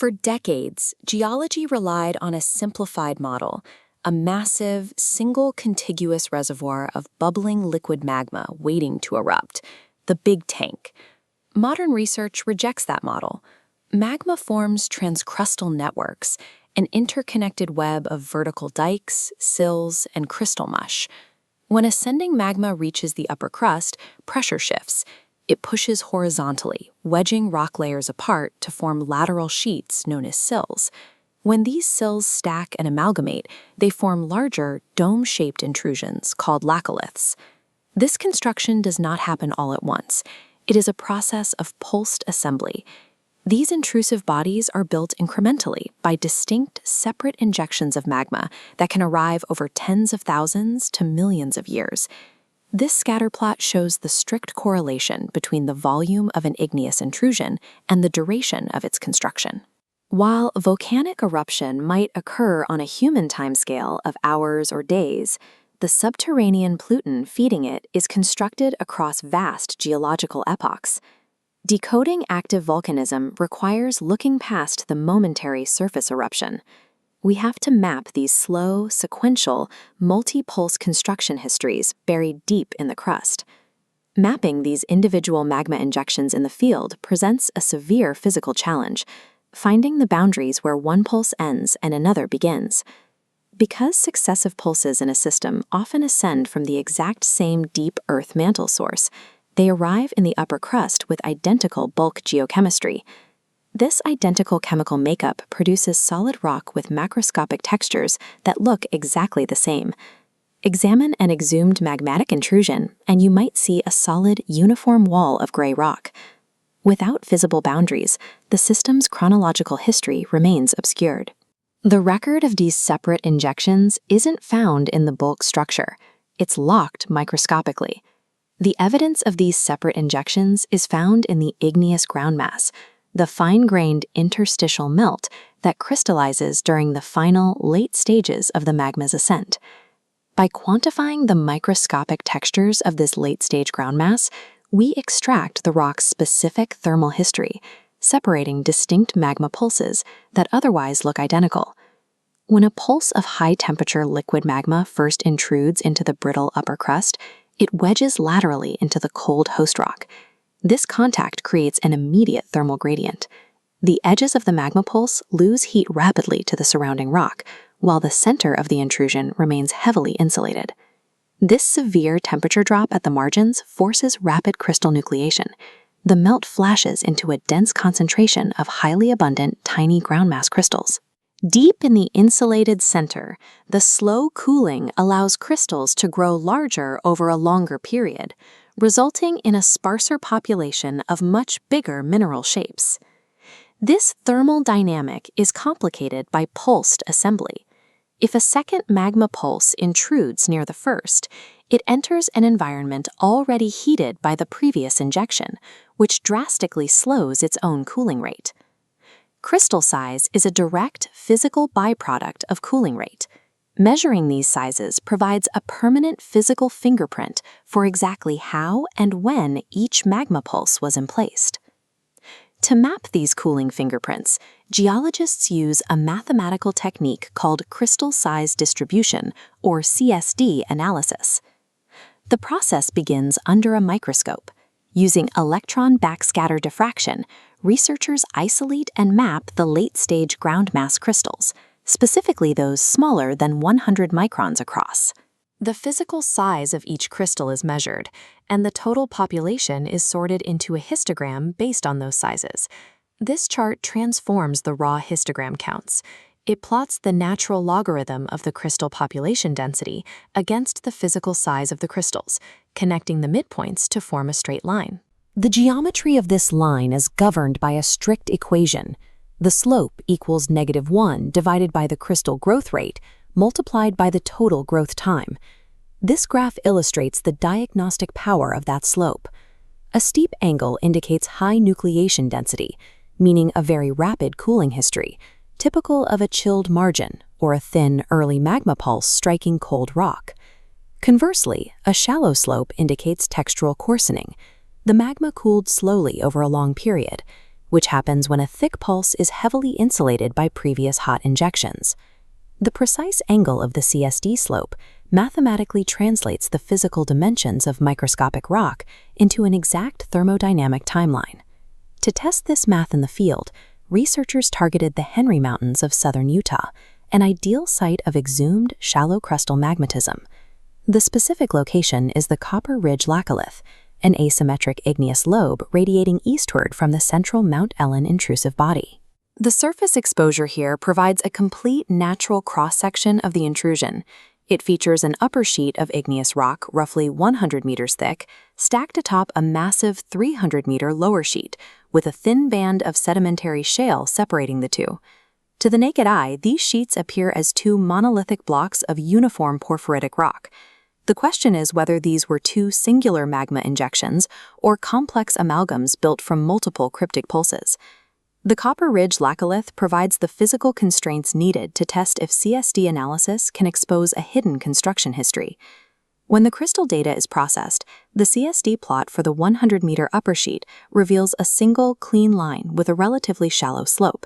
For decades, geology relied on a simplified model, a massive, single contiguous reservoir of bubbling liquid magma waiting to erupt, the Big Tank. Modern research rejects that model. Magma forms transcrustal networks, an interconnected web of vertical dikes, sills, and crystal mush. When ascending magma reaches the upper crust, pressure shifts. It pushes horizontally, wedging rock layers apart to form lateral sheets known as sills. When these sills stack and amalgamate, they form larger, dome-shaped intrusions called laccoliths. This construction does not happen all at once. It is a process of pulsed assembly. These intrusive bodies are built incrementally by distinct, separate injections of magma that can arrive over tens of thousands to millions of years. This scatterplot shows the strict correlation between the volume of an igneous intrusion and the duration of its construction. While volcanic eruption might occur on a human timescale of hours or days, the subterranean Pluton feeding it is constructed across vast geological epochs. Decoding active volcanism requires looking past the momentary surface eruption. We have to map these slow, sequential, multi-pulse construction histories buried deep in the crust. Mapping these individual magma injections in the field presents a severe physical challenge, finding the boundaries where one pulse ends and another begins. Because successive pulses in a system often ascend from the exact same deep Earth mantle source, they arrive in the upper crust with identical bulk geochemistry. This identical chemical makeup produces solid rock with macroscopic textures that look exactly the same. Examine an exhumed magmatic intrusion, and you might see a solid, uniform wall of gray rock. Without visible boundaries, the system's chronological history remains obscured. The record of these separate injections isn't found in the bulk structure. It's locked microscopically. The evidence of these separate injections is found in the igneous groundmass, the fine-grained interstitial melt that crystallizes during the final, late stages of the magma's ascent. By quantifying the microscopic textures of this late-stage groundmass, we extract the rock's specific thermal history, separating distinct magma pulses that otherwise look identical. When a pulse of high-temperature liquid magma first intrudes into the brittle upper crust, it wedges laterally into the cold host rock. This contact creates an immediate thermal gradient. The edges of the magma pulse lose heat rapidly to the surrounding rock, while the center of the intrusion remains heavily insulated. This severe temperature drop at the margins forces rapid crystal nucleation. The melt flashes into a dense concentration of highly abundant tiny groundmass crystals. Deep in the insulated center, the slow cooling allows crystals to grow larger over a longer period, resulting in a sparser population of much bigger mineral shapes. This thermal dynamic is complicated by pulsed assembly. If a second magma pulse intrudes near the first, it enters an environment already heated by the previous injection, which drastically slows its own cooling rate. Crystal size is a direct physical byproduct of cooling rate. Measuring these sizes provides a permanent physical fingerprint for exactly how and when each magma pulse was emplaced. To map these cooling fingerprints, geologists use a mathematical technique called crystal size distribution, or CSD analysis. The process begins under a microscope. Using electron backscatter diffraction, researchers isolate and map the late-stage groundmass crystals, specifically those smaller than 100 microns across. The physical size of each crystal is measured, and the total population is sorted into a histogram based on those sizes. This chart transforms the raw histogram counts. It plots the natural logarithm of the crystal population density against the physical size of the crystals, connecting the midpoints to form a straight line. The geometry of this line is governed by a strict equation. The slope equals -1 divided by the crystal growth rate multiplied by the total growth time. This graph illustrates the diagnostic power of that slope. A steep angle indicates high nucleation density, meaning a very rapid cooling history, typical of a chilled margin or a thin, early magma pulse striking cold rock. Conversely, a shallow slope indicates textural coarsening. The magma cooled slowly over a long period. which happens when a thick pulse is heavily insulated by previous hot injections. The precise angle of the CSD slope mathematically translates the physical dimensions of microscopic rock into an exact thermodynamic timeline. To test this math in the field, researchers targeted the Henry Mountains of southern Utah, an ideal site of exhumed shallow crustal magmatism. The specific location is the Copper Ridge laccolith, an asymmetric igneous lobe radiating eastward from the central Mount Ellen intrusive body. The surface exposure here provides a complete natural cross-section of the intrusion. It features an upper sheet of igneous rock roughly 100 meters thick, stacked atop a massive 300-meter lower sheet, with a thin band of sedimentary shale separating the two. To the naked eye, these sheets appear as two monolithic blocks of uniform porphyritic rock. The question is whether these were two singular magma injections or complex amalgams built from multiple cryptic pulses. The Copper Ridge laccolith provides the physical constraints needed to test if CSD analysis can expose a hidden construction history. When the crystal data is processed, the CSD plot for the 100-meter upper sheet reveals a single, clean line with a relatively shallow slope.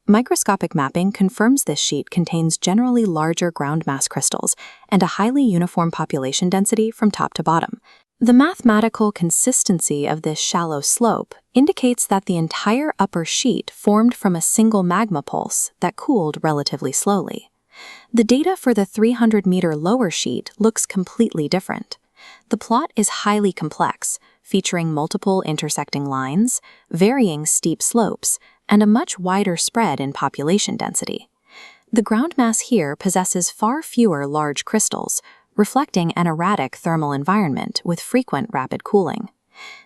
Microscopic mapping confirms this sheet contains generally larger ground mass crystals and a highly uniform population density from top to bottom. The mathematical consistency of this shallow slope indicates that the entire upper sheet formed from a single magma pulse that cooled relatively slowly. The data for the 300-meter lower sheet looks completely different. The plot is highly complex, featuring multiple intersecting lines, varying steep slopes, and a much wider spread in population density. The ground mass here possesses far fewer large crystals, reflecting an erratic thermal environment with frequent rapid cooling.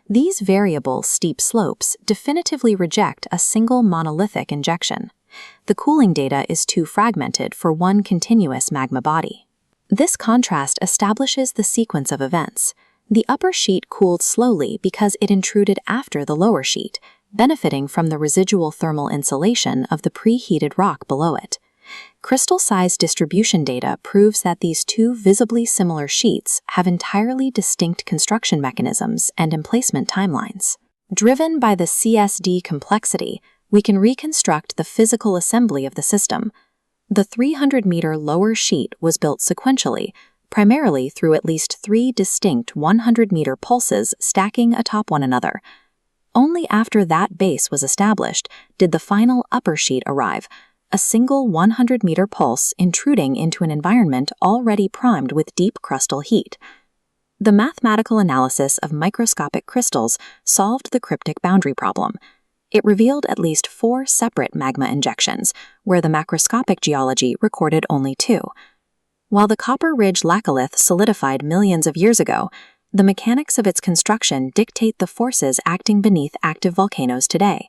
These variable steep slopes definitively reject a single monolithic injection. The cooling data is too fragmented for one continuous magma body. This contrast establishes the sequence of events. The upper sheet cooled slowly because it intruded after the lower sheet, benefiting from the residual thermal insulation of the preheated rock below it. Crystal size distribution data proves that these two visibly similar sheets have entirely distinct construction mechanisms and emplacement timelines. Driven by the CSD complexity, we can reconstruct the physical assembly of the system. The 300-meter lower sheet was built sequentially, primarily through at least 3 distinct 100-meter pulses stacking atop one another. Only after that base was established did the final upper sheet arrive, a single 100-meter pulse intruding into an environment already primed with deep crustal heat. The mathematical analysis of microscopic crystals solved the cryptic boundary problem. It revealed at least 4 separate magma injections, where the macroscopic geology recorded only 2. While the Copper Ridge laccolith solidified millions of years ago, the mechanics of its construction dictate the forces acting beneath active volcanoes today.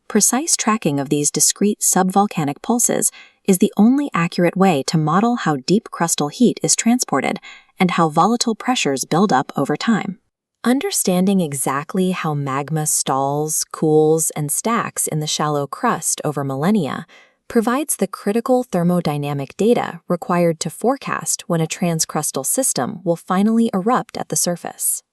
Precise tracking of these discrete subvolcanic pulses is the only accurate way to model how deep crustal heat is transported and how volatile pressures build up over time. Understanding exactly how magma stalls, cools, and stacks in the shallow crust over millennia provides the critical thermodynamic data required to forecast when a transcrustal system will finally erupt at the surface.